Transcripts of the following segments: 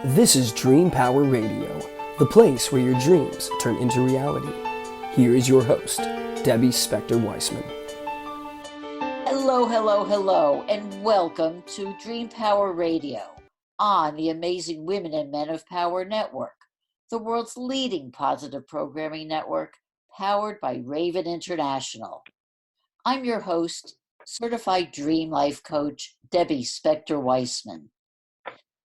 This is Dream Power Radio, the place where your dreams turn into reality. Here is your host, Debbie Spector-Weissman. Hello, hello, hello, and welcome to Dream Power Radio on the Amazing Women and Men of Power Network, the world's leading positive programming network powered by Raven International. I'm your host, certified dream life coach, Debbie Spector-Weissman.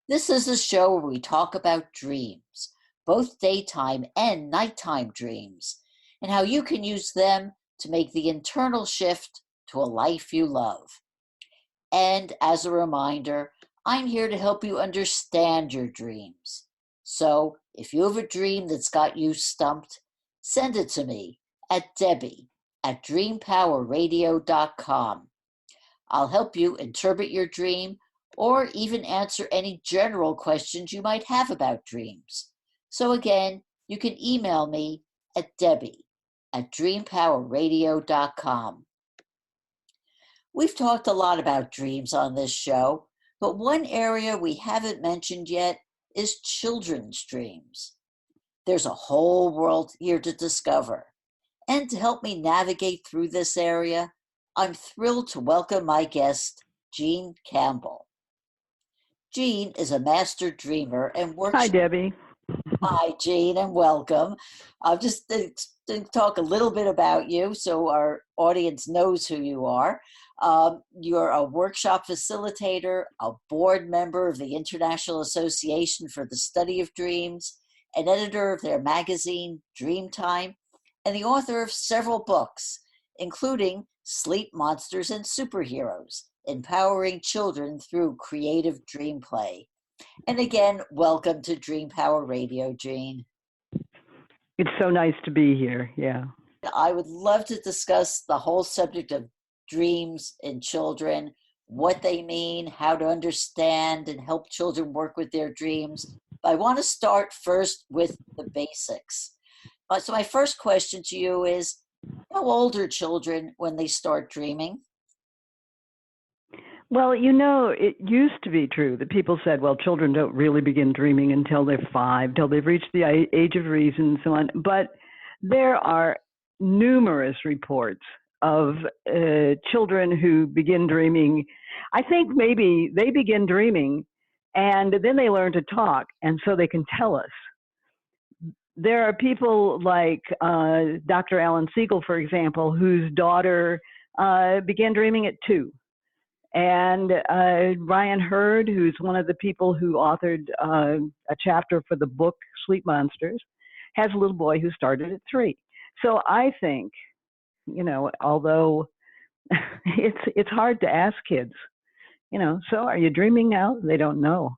This is a show where we talk about dreams, both daytime and nighttime dreams, and how you can use them to make the internal shift to a life you love. And as a reminder, I'm here to help you understand your dreams. So if you have a dream that's got you stumped, send it to me at debbie@dreampowerradio.com. I'll help you interpret your dream or even answer any general questions you might have about dreams. So again, you can email me at debbie@dreampowerradio.com. We've talked a lot about dreams on this show, but one area we haven't mentioned yet is children's dreams. There's a whole world here to discover. And to help me navigate through this area, I'm thrilled to welcome my guest, Jean Campbell. Jean is a master dreamer and works... Hi, Debbie. Hi, Jean, and welcome. I'll just talk a little bit about you so our audience knows who you are. You're a workshop facilitator, a board member of the International Association for the Study of Dreams, an editor of their magazine, DreamTime, and the author of several books, including Sleep Monsters and Superheroes, Empowering Children Through Creative Dreamplay. And again, welcome to Dream Power Radio, Jean. It's so nice to be here, yeah. I would love to discuss the whole subject of dreams in children, what they mean, how to understand and help children work with their dreams. But I want to start first with the basics. So my first question to you is, how old are children when they start dreaming? Well, you know, it used to be true that people said, well, children don't really begin dreaming until they're 5, till they've reached the age of reason and so on. But there are numerous reports of children who begin dreaming. I think maybe they begin dreaming and then they learn to talk, and so they can tell us. There are people like Dr. Alan Siegel, for example, whose daughter began dreaming at 2. And Ryan Hurd, who's one of the people who authored a chapter for the book Sleep Monsters, has a little boy who started at 3. So I think, you know, although it's hard to ask kids, you know, so are you dreaming now? They don't know.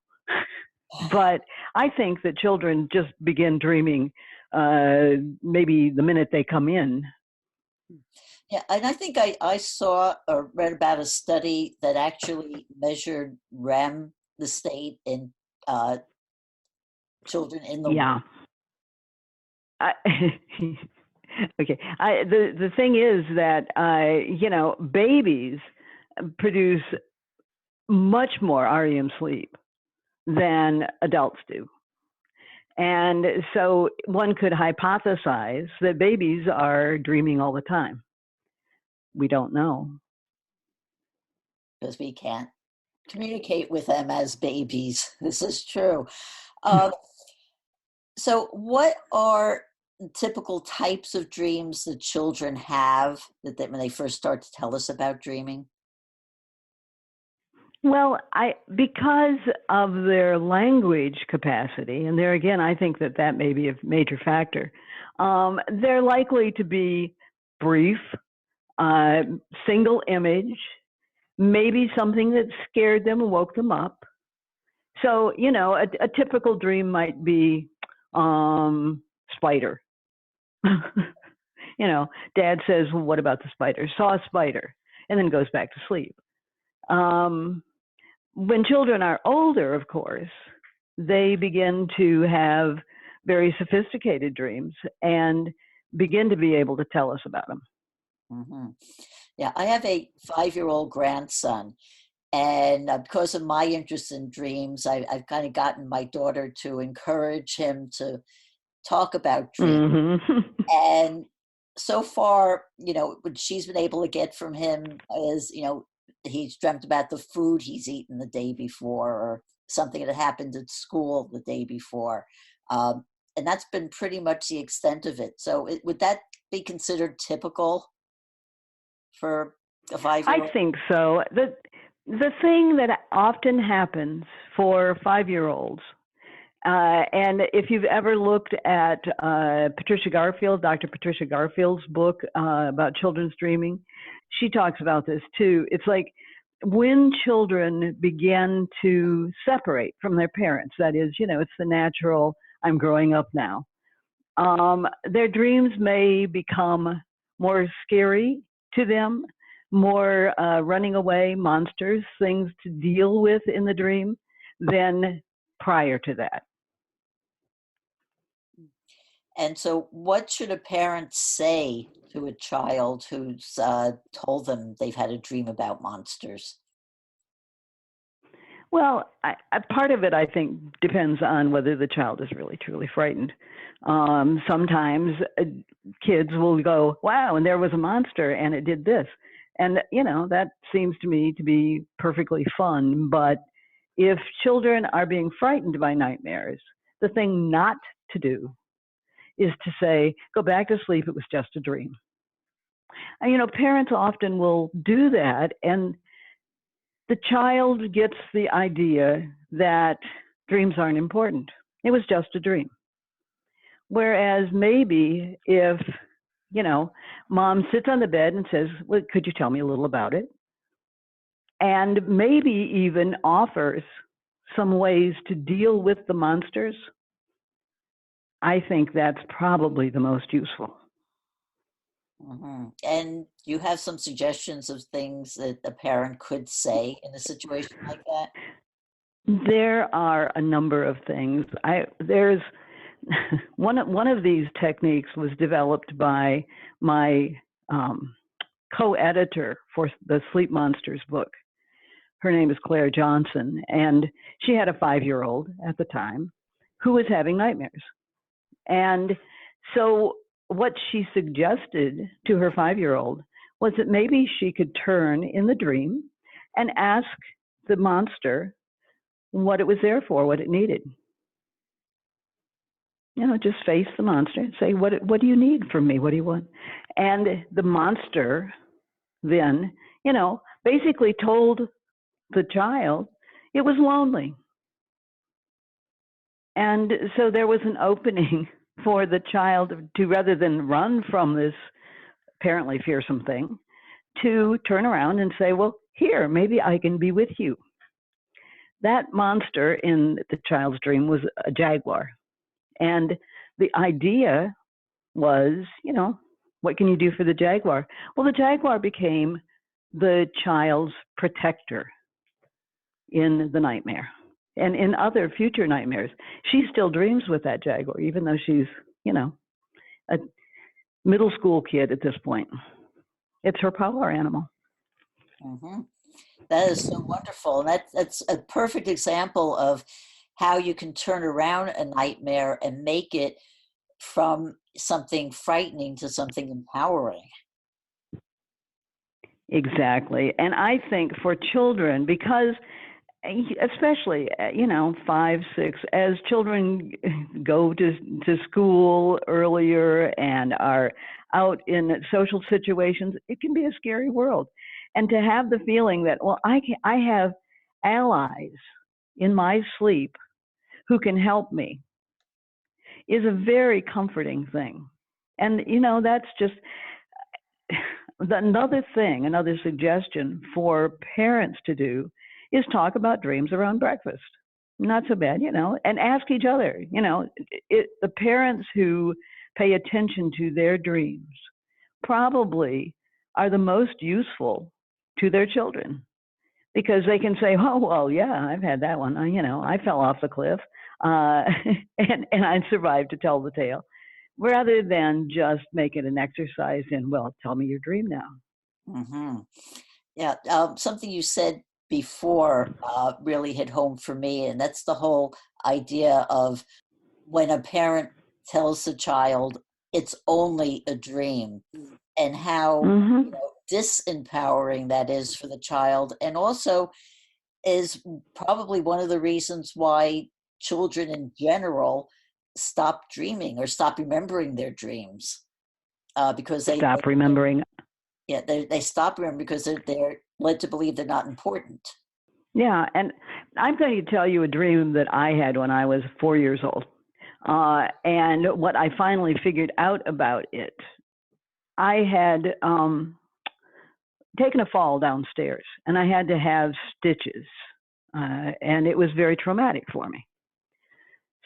But I think that children just begin dreaming maybe the minute they come in. Yeah, and I think I saw or read about a study that actually measured REM, the state in children in the yeah. Okay. The thing is that you know, babies produce much more REM sleep than adults do. And so one could hypothesize that babies are dreaming all the time. We don't know. Because we can't communicate with them as babies. This is true. So what are typical types of dreams that children have that when they first start to tell us about dreaming? Well, because of their language capacity, and there again, I think that may be a major factor, they're likely to be brief, single image, maybe something that scared them and woke them up. So, you know, a typical dream might be spider. You know, Dad says, well, what about the spider? Saw a spider, and then goes back to sleep. When children are older, of course, they begin to have very sophisticated dreams and begin to be able to tell us about them. Mm-hmm. Yeah, I have a 5-year-old grandson, And because of my interest in dreams, I've kind of gotten my daughter to encourage him to talk about dreams. Mm-hmm. And so far, what she's been able to get from him is, he's dreamt about the food he's eaten the day before, or something that happened at school the day before. And that's been pretty much the extent of it. So would that be considered typical for a 5-year-old? I think so. The thing that often happens for 5-year-olds, and if you've ever looked at Dr. Patricia Garfield's book about children's dreaming, she talks about this too. It's like when children begin to separate from their parents, that is, it's the natural, I'm growing up now. Their dreams may become more scary to them, more running away, monsters, things to deal with in the dream than prior to that. And so, what should a parent say to a child who's told them they've had a dream about monsters? Well, part of it, I think, depends on whether the child is really, truly frightened. Sometimes kids will go, wow, and there was a monster and it did this. And, that seems to me to be perfectly fun. But if children are being frightened by nightmares, the thing not to do is to say, go back to sleep, it was just a dream. And, parents often will do that, and the child gets the idea that dreams aren't important. It was just a dream. Whereas maybe if, mom sits on the bed and says, well, could you tell me a little about it? And maybe even offers some ways to deal with the monsters, I think that's probably the most useful. Mm-hmm. And you have some suggestions of things that a parent could say in a situation like that? There are a number of things. There's one of these techniques was developed by my co-editor for the Sleep Monsters book. Her name is Claire Johnson, and she had a 5-year-old at the time who was having nightmares. And so what she suggested to her 5-year-old was that maybe she could turn in the dream and ask the monster what it was there for, what it needed. Just face the monster and say, what do you need from me? What do you want? And the monster then, basically told the child it was lonely. And so there was an opening for the child to, rather than run from this apparently fearsome thing, to turn around and say, well, here, maybe I can be with you. That monster in the child's dream was a jaguar. And the idea was, what can you do for the jaguar? Well, the jaguar became the child's protector in the nightmare. And in other future nightmares, she still dreams with that jaguar, even though she's, a middle school kid at this point. It's her power animal. Mm-hmm. That is so wonderful. And that's a perfect example of how you can turn around a nightmare and make it from something frightening to something empowering. Exactly. And I think for children, because especially, 5, 6, as children go to school earlier and are out in social situations, it can be a scary world. And to have the feeling that, well, I have allies in my sleep who can help me is a very comforting thing. And, that's just another thing, another suggestion for parents to do is talk about dreams around breakfast. Not so bad, and ask each other, the parents who pay attention to their dreams probably are the most useful to their children, because they can say, oh, well, yeah, I've had that one. I fell off the cliff and I survived to tell the tale, rather than just make it an exercise in, well, tell me your dream now. Mm-hmm. Yeah. Something you said before really hit home for me, and that's the whole idea of when a parent tells the child it's only a dream, and how Mm-hmm. disempowering that is for the child, and also is probably one of the reasons why children in general stop dreaming or stop remembering their dreams, because Stop remembering. they stop remembering because they're led to believe they're not important. Yeah, and I'm going to tell you a dream that I had when I was 4 years old. And what I finally figured out about it, I had taken a fall downstairs and I had to have stitches. And it was very traumatic for me.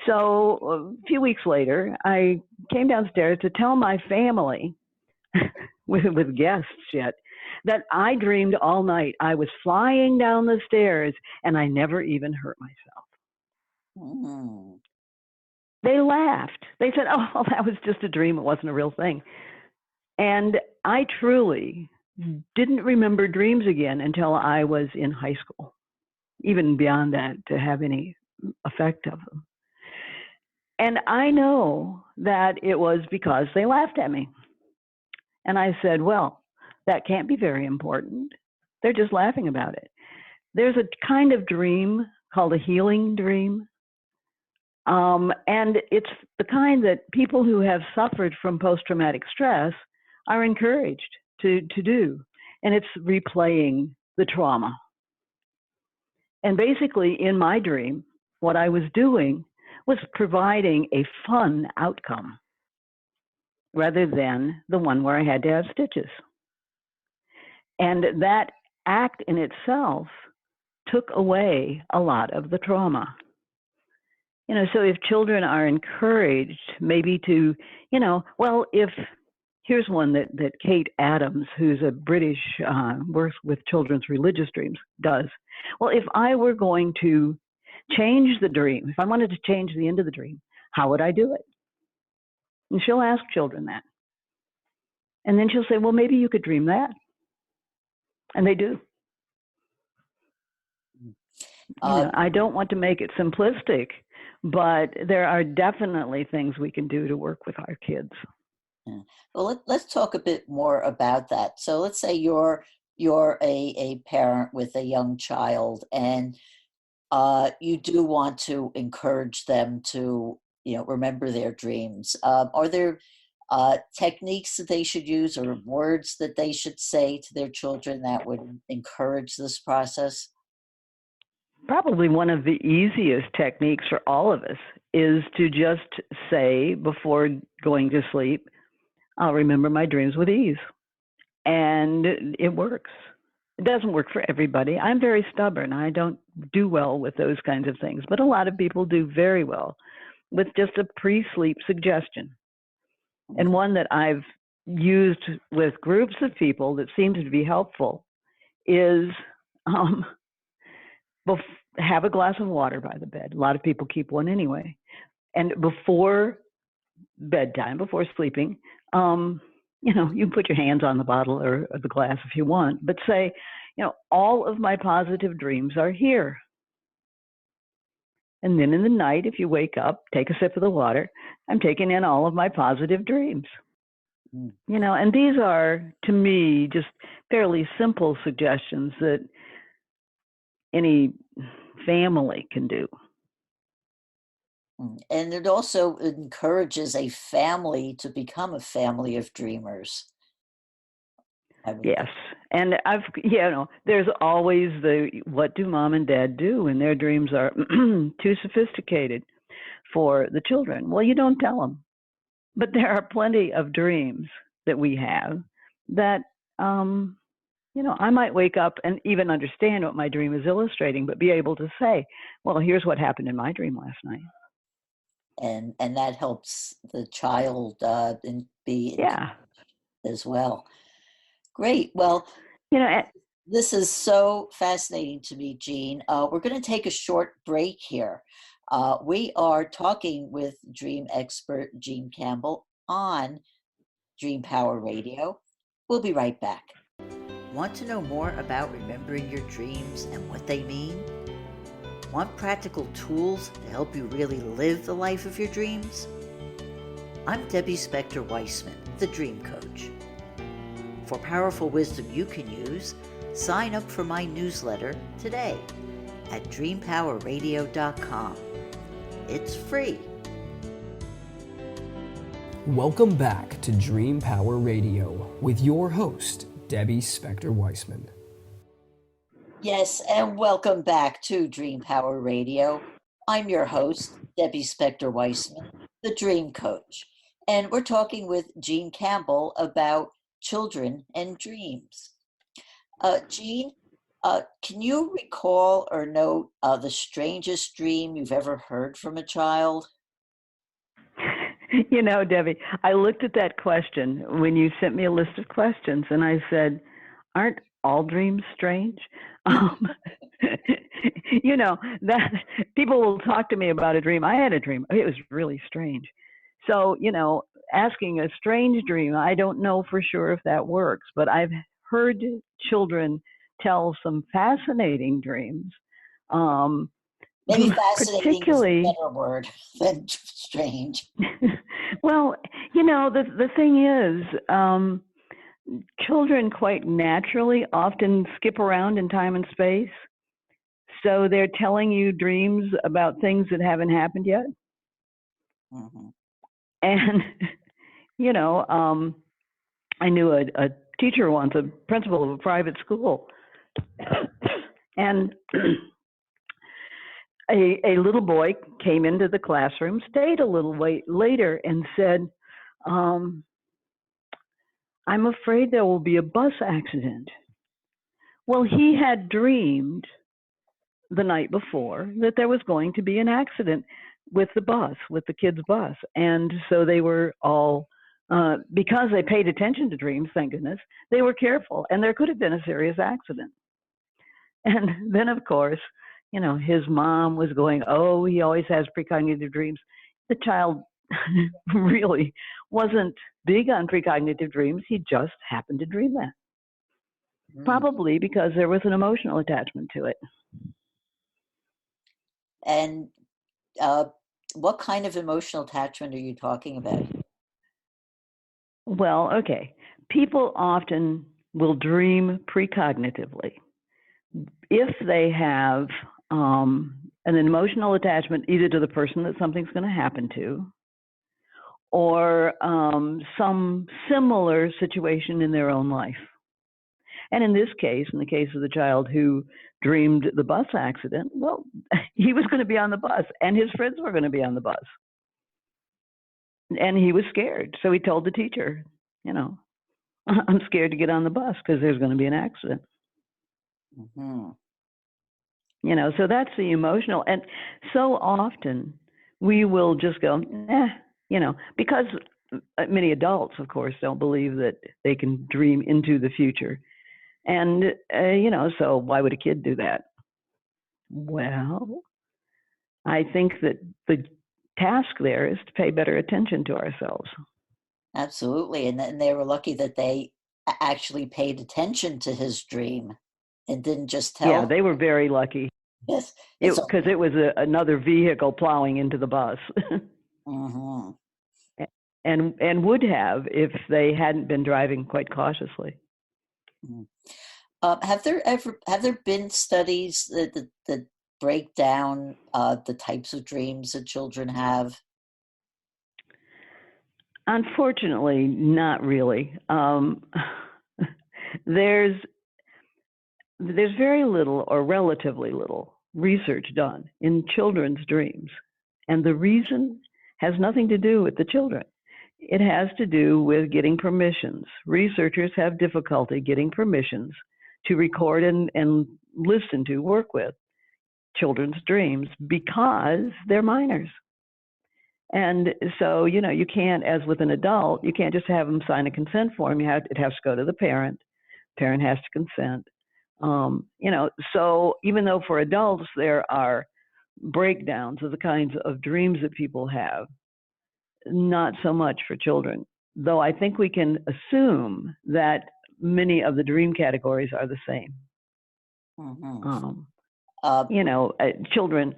So a few weeks later, I came downstairs to tell my family, with guests yet, that I dreamed all night. I was flying down the stairs and I never even hurt myself. Mm. They laughed. They said, "Oh, that was just a dream. It wasn't a real thing." And I truly didn't remember dreams again until I was in high school, even beyond that, to have any effect of them. And I know that it was because they laughed at me. And I said, well, that can't be very important. They're just laughing about it. There's a kind of dream called a healing dream. And it's the kind that people who have suffered from post-traumatic stress are encouraged to do. And it's replaying the trauma. And basically, in my dream, what I was doing was providing a fun outcome rather than the one where I had to have stitches. And that act in itself took away a lot of the trauma. So if children are encouraged maybe to, well, here's one that Kate Adams, who's a British, works with children's religious dreams, does. Well, if I were going to change the dream, if I wanted to change the end of the dream, how would I do it? And she'll ask children that. And then she'll say, well, maybe you could dream that. And they do. I don't want to make it simplistic, but there are definitely things we can do to work with our kids. Yeah. Well, let's talk a bit more about that. So let's say you're a parent with a young child, and you do want to encourage them to remember their dreams. Are there techniques that they should use or words that they should say to their children that would encourage this process? Probably one of the easiest techniques for all of us is to just say before going to sleep, I'll remember my dreams with ease. And it works. It doesn't work for everybody. I'm very stubborn. I don't do well with those kinds of things, but a lot of people do very well with just a pre-sleep suggestion. And one that I've used with groups of people that seems to be helpful is have a glass of water by the bed. A lot of people keep one anyway. And before bedtime, before sleeping, you can put your hands on the bottle or the glass if you want, but say, all of my positive dreams are here. And then in the night, if you wake up, take a sip of the water. I'm taking in all of my positive dreams. And these are, to me, just fairly simple suggestions that any family can do. And it also encourages a family to become a family of dreamers. Yes. And there's always what do mom and dad do when their dreams are too sophisticated for the children? Well, you don't tell them. But there are plenty of dreams that we have that, I might wake up and even understand what my dream is illustrating, but be able to say, well, here's what happened in my dream last night. And that helps the child be as well. Great. Well, this is so fascinating to me, Jean. We're going to take a short break here. We are talking with dream expert Jean Campbell on Dream Power Radio. We'll be right back. Want to know more about remembering your dreams and what they mean? Want practical tools to help you really live the life of your dreams? I'm Debbie Spector-Weissman, the Dream Coach. For powerful wisdom you can use, sign up for my newsletter today at dreampowerradio.com. It's free. Welcome back to Dream Power Radio with your host, Debbie Spector-Weissman. Yes, and welcome back to Dream Power Radio. I'm your host, Debbie Spector-Weissman, the Dream Coach, and we're talking with Jean Campbell about children and dreams. Jean, can you recall or note the strangest dream you've ever heard from a child? You know, Debbie, I looked at that question when you sent me a list of questions, and I said, aren't all dreams strange? You know, that people will talk to me about a dream. I had a dream. It was really strange. So, you know, asking a strange dream, I don't know for sure if that works, but I've heard children tell some fascinating dreams. Maybe fascinating particularly, is a better word than strange. Well, you know, the thing is, children quite naturally often skip around in time and space. So they're telling you dreams about things that haven't happened yet. Mm-hmm. And, you know, I knew a teacher once, a principal of a private school, and a little boy came into the classroom, stayed a little later, and said, I'm afraid there will be a bus accident. Well, he had dreamed the night before that there was going to be an accident with the bus, with the kids' bus. And so they were all, because they paid attention to dreams, thank goodness, they were careful, and there could have been a serious accident. And then, of course, you know, his mom was going, oh, he always has precognitive dreams. The child really wasn't big on precognitive dreams. He just happened to dream that. Probably because there was an emotional attachment to it. And what kind of emotional attachment are you talking about? Well, okay. People often will dream precognitively if they have an emotional attachment either to the person that something's going to happen to, or some similar situation in their own life. And in this case, in the case of the child who dreamed the bus accident, well, he was going to be on the bus and his friends were going to be on the bus. And he was scared. So he told the teacher, you know, I'm scared to get on the bus because there's going to be an accident. Mm-hmm. You know, so that's the emotional. And so often we will just go, you know, because many adults, of course, don't believe that they can dream into the future. And, you know, so why would a kid do that? Well, I think that the task there is to pay better attention to ourselves. Absolutely. And they were lucky that they actually paid attention to his dream and didn't just tell. Yeah, they were very lucky. Yes. Because it was another vehicle plowing into the bus. Mm-hmm. And would have if they hadn't been driving quite cautiously. Mm-hmm. Have there been studies that break down the types of dreams that children have? Unfortunately, not really. There's very little or relatively little research done in children's dreams. And the reason has nothing to do with the children. It has to do with getting permissions. Researchers have difficulty getting permissions to record and listen to, work with children's dreams because they're minors. And so, you know, you can't, as with an adult, you can't just have them sign a consent form. It has to go to the parent. Parent has to consent. You know, so even though for adults there are breakdowns of the kinds of dreams that people have, not so much for children. Though I think we can assume that many of the dream categories are the same. You know, children,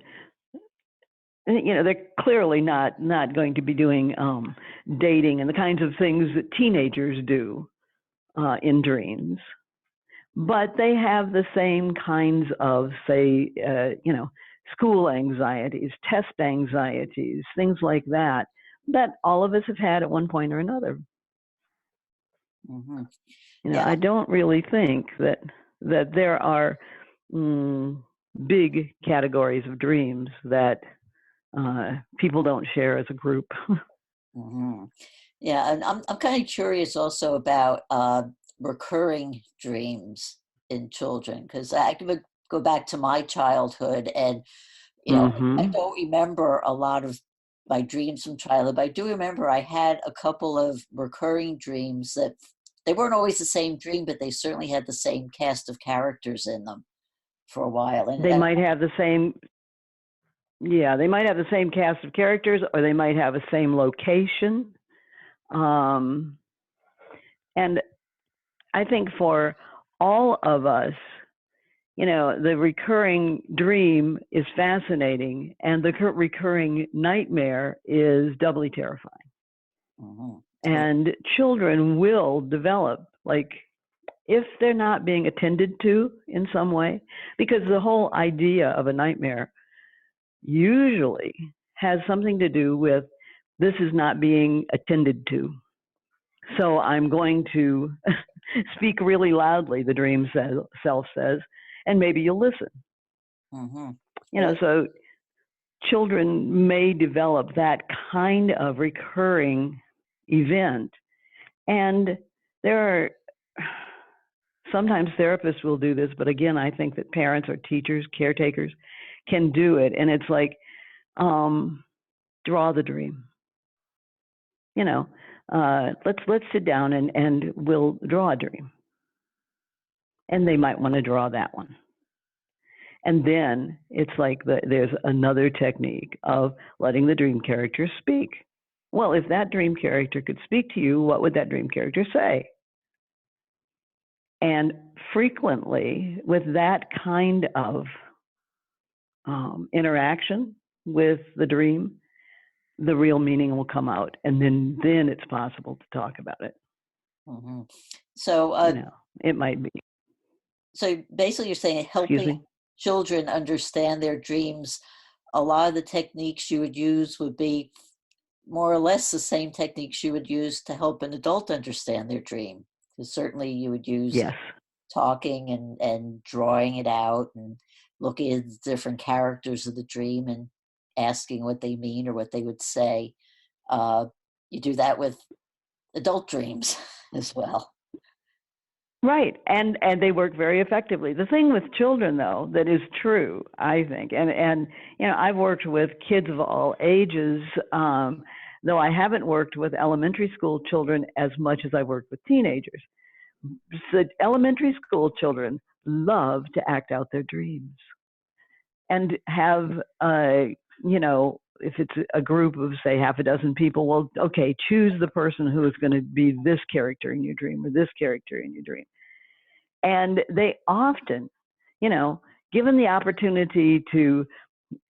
you know, they're clearly not going to be doing dating and the kinds of things that teenagers do in dreams, but they have the same kinds of, say, you know, school anxieties, test anxieties, things like that, that all of us have had at one point or another. You know, I don't really think that there are big categories of dreams that people don't share as a group. Yeah, and I'm kind of curious also about recurring dreams in children, because I can go back to my childhood, and you know, I don't remember a lot of my dreams from childhood, but I do remember I had a couple of recurring dreams that they weren't always the same dream, but they certainly had the same cast of characters in them for a while. And they might have the same, yeah, they might have the same cast of characters, or they might have the same location. And I think for all of us, you know, the recurring dream is fascinating, and the recurring nightmare is doubly terrifying. And children will develop, like, if they're not being attended to in some way, because the whole idea of a nightmare usually has something to do with this is not being attended to. So I'm going to speak really loudly, the dream self says, and maybe you'll listen. You know, so children may develop that kind of recurring event. And there are, sometimes therapists will do this, but again, I think that parents or teachers, caretakers can do it. And it's like, draw the dream. You know, let's sit down and we'll draw a dream. And they might want to draw that one. And then it's like there's another technique of letting the dream character speak. Well, if that dream character could speak to you, what would that dream character say? And frequently, with that kind of interaction with the dream, the real meaning will come out, and then it's possible to talk about it. So, you know, it might be. So basically, you're saying helping children understand their dreams. A lot of the techniques you would use would be more or less the same techniques you would use to help an adult understand their dream. Because certainly you would use talking and drawing it out and looking at the different characters of the dream and asking what they mean or what they would say. You do that with adult dreams as well. Right, and they work very effectively. The thing with children, though, that is true, I think, and you know, I've worked with kids of all ages, though I haven't worked with elementary school children as much as I've worked with teenagers. So elementary school children love to act out their dreams and have, you know, if it's a group of, say, half a dozen people, well, okay, choose the person who is going to be this character in your dream or this character in your dream. And they often, you know, given the opportunity to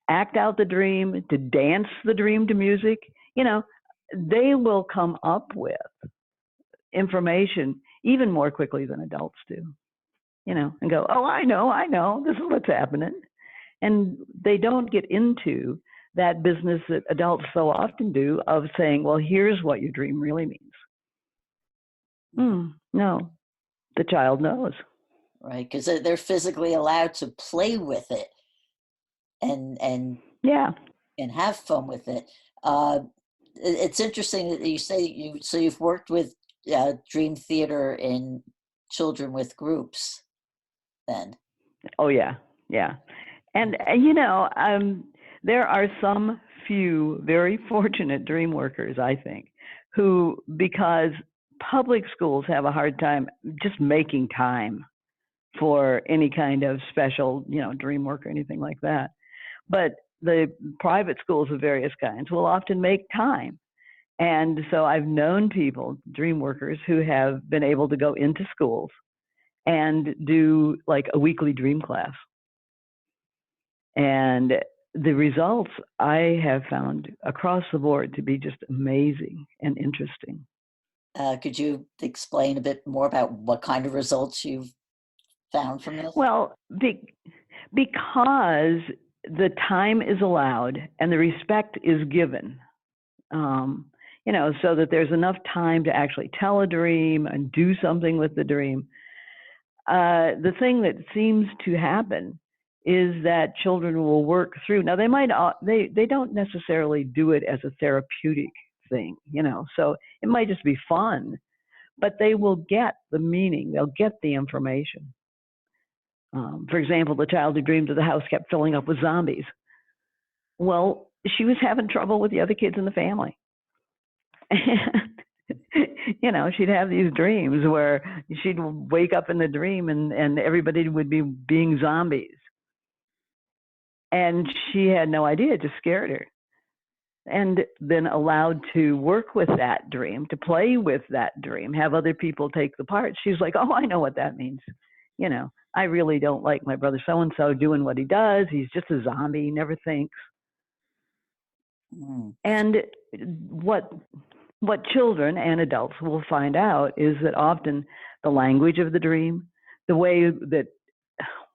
act out the dream, to dance the dream to music, you know, they will come up with information even more quickly than adults do, you know, and go, oh, I know, this is what's happening. And they don't get into that business that adults so often do of saying, well, here's what your dream really means. No, the child knows. Right, because they're physically allowed to play with it and have fun with it. It's interesting that you say you've worked with dream theater in children with groups then. Oh yeah. And you know, there are some few very fortunate dream workers, I think, who, because public schools have a hard time just making time for any kind of special, you know, dream work or anything like that. But the private schools of various kinds will often make time. And so I've known people, dream workers, who have been able to go into schools and do like a weekly dream class. And the results I have found across the board to be just amazing and interesting. Could you explain a bit more about what kind of results you've found from this? Well, because the time is allowed and the respect is given, so that there's enough time to actually tell a dream and do something with the dream. The thing that seems to happen is that children will work through. Now they don't necessarily do it as a therapeutic thing, so it might just be fun, but they will get the meaning, they'll get the information. For example, the child who dreamed of the house kept filling up with zombies. Well, she was having trouble with the other kids in the family. And, she'd have these dreams where she'd wake up in the dream and everybody would be being zombies. And she had no idea, it just scared her. And then allowed to work with that dream, to play with that dream, have other people take the part. She's like, oh, I know what that means. I really don't like my brother so-and-so doing what he does. He's just a zombie, he never thinks. And what children and adults will find out is that often the language of the dream, the way that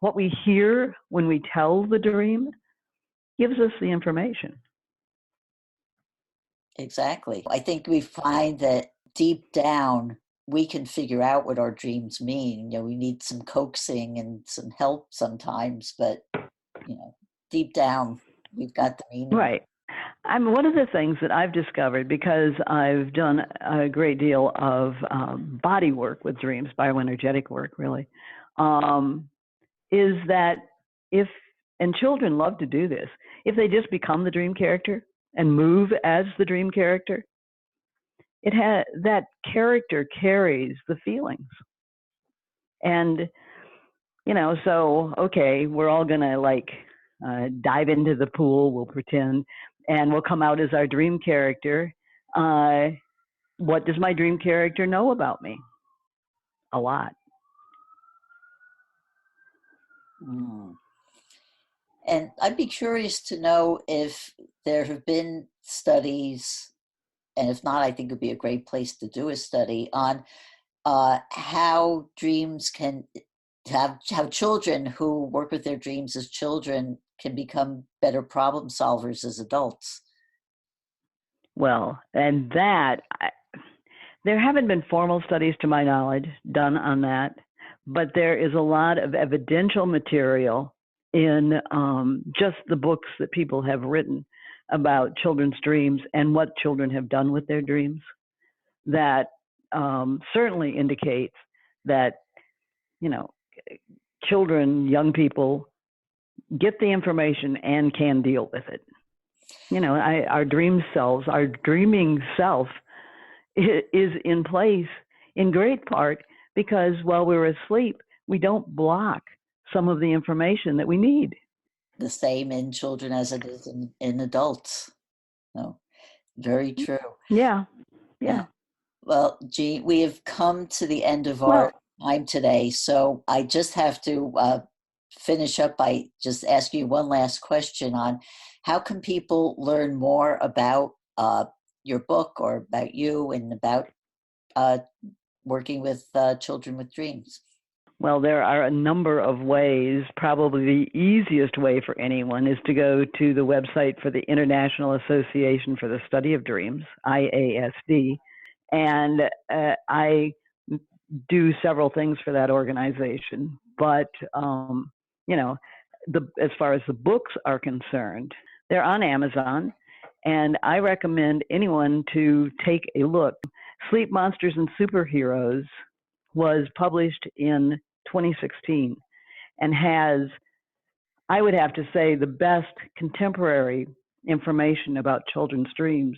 what we hear when we tell the dream gives us the information. Exactly. I think we find that deep down, we can figure out what our dreams mean. We need some coaxing and some help sometimes, but, deep down, we've got the meaning. Right. One of the things that I've discovered, because I've done a great deal of body work with dreams, bioenergetic work, really, is that and children love to do this, if they just become the dream character and move as the dream character, that character carries the feelings. And, so, okay, we're all going to dive into the pool, we'll pretend, and we'll come out as our dream character. What does my dream character know about me? A lot. And I'd be curious to know if there have been studies, and if not, I think it would be a great place to do a study on how dreams how children who work with their dreams as children can become better problem solvers as adults. Well, and there haven't been formal studies, to my knowledge, done on that, but there is a lot of evidential material in just the books that people have written about children's dreams and what children have done with their dreams that certainly indicates that, children, young people get the information and can deal with it. Our dream selves, our dreaming self is in place in great part because while we're asleep, we don't block some of the information that we need. The same in children as it is in adults. No, very true. Yeah. Well, Jean, we have come to the end of our time today, so I just have to finish up by just asking you one last question on how can people learn more about your book or about you and about working with children with dreams? Well, there are a number of ways. Probably the easiest way for anyone is to go to the website for the International Association for the Study of Dreams, IASD. And I do several things for that organization. But, as far as the books are concerned, they're on Amazon. And I recommend anyone to take a look. Sleep Monsters and Superheroes was published in 2016 and has, I would have to say, the best contemporary information about children's dreams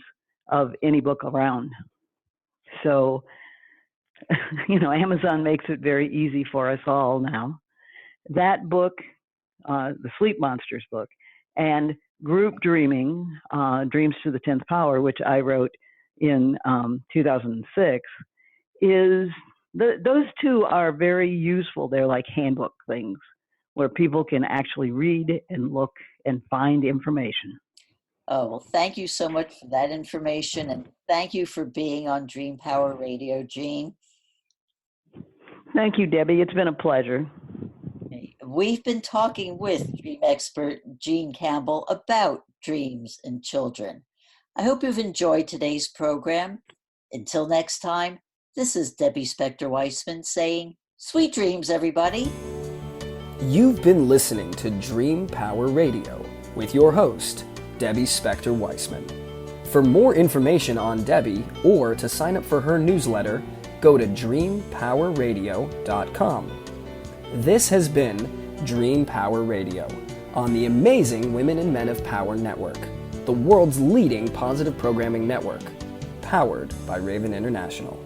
of any book around. So, Amazon makes it very easy for us all now. That book, the Sleep Monsters book, and Group Dreaming, Dreams to the 10th Power, which I wrote in 2006, is those two are very useful. They're like handbook things where people can actually read and look and find information. Oh, well, thank you so much for that information, and thank you for being on Dream Power Radio, Jean. Thank you, Debbie. It's been a pleasure. We've been talking with dream expert Jean Campbell about dreams and children. I hope you've enjoyed today's program. Until next time, this is Debbie Spector-Weissman saying, sweet dreams, everybody. You've been listening to Dream Power Radio with your host, Debbie Spector-Weissman. For more information on Debbie or to sign up for her newsletter, go to dreampowerradio.com. This has been Dream Power Radio on the amazing Women and Men of Power Network, the world's leading positive programming network, powered by Raven International.